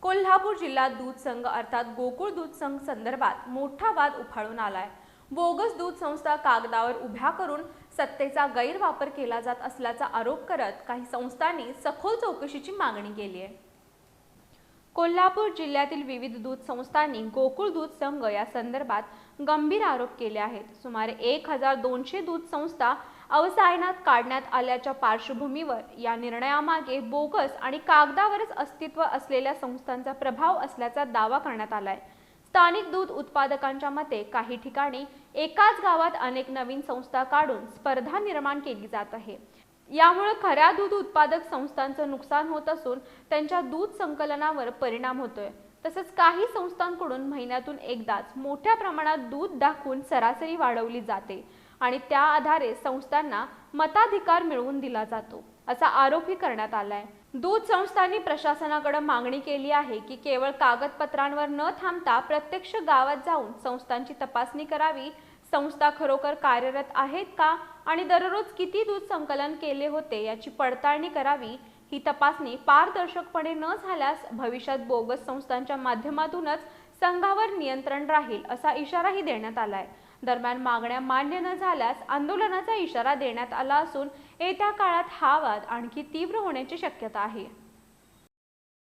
कोल्हापूर जिल्हा दूध संघ अर्थात गोकुळ दूध संघ संदर्भात मोठा वाद उफाळून आलाय। बोगस दूध संस्था कागदावर उभ्या करून सत्तेचा गैरवापर केला जात असल्याचा आरोप करत काही संस्थांनी सखोल चौकशीची मागणी केली आहे। कोल्हापूर जिल्ह्यातील विविध दूध संस्थांनी गोकुळ दूध संघ या संदर्भात गंभीर आरोप केले आहेत। सुमारे 1200 दूध संस्था अवसायनात काढण्यात आल्याच्या पार्श्वभूमीवर या निर्णयामागे बोगस आणि कागदावरच अस्तित्व असलेल्या संस्थांचा प्रभाव असल्याचा दावा करण्यात आलाय। स्थानिक दूध उत्पादकांच्या मते काही ठिकाणी एकाच गावात अनेक नवीन संस्था काढून स्पर्धा निर्माण केली जात आहे। यामुळे खऱ्या दूध उत्पादक संस्थांचं नुकसान होत असून त्यांच्या दूध संकलनावर परिणाम होतोय। तसंच काही संस्थांकडून महिन्यातून एकदाच मोठ्या प्रमाणात दूध दाखवून सरासरी वाढवली जाते आणि त्या आधारे संस्थांना मताधिकार मिळवून दिला जातो, असा आरोपही करण्यात आलाय। दूध संस्थांनी प्रशासनाकडे मागणी केली आहे की केवळ कागदपत्रांवर न थांबता प्रत्यक्ष गावात जाऊन संस्थांची तपासणी करावी। संस्था खरोखर कार्यरत आहेत का आणि दररोज किती दूध संकलन केले होते याची पडताळणी करावी। ही तपासणी पारदर्शकपणे न झाल्यास भविष्यात बोगस संस्थांच्या माध्यमातूनच संघावर नियंत्रण राहील, असा इशाराही देण्यात आलाय। दरम्यान मागण्या मान्य न झाल्यास आंदोलनाचा इशारा देण्यात आला असून येत्या काळात हा वाद आणखी तीव्र होण्याची शक्यता आहे।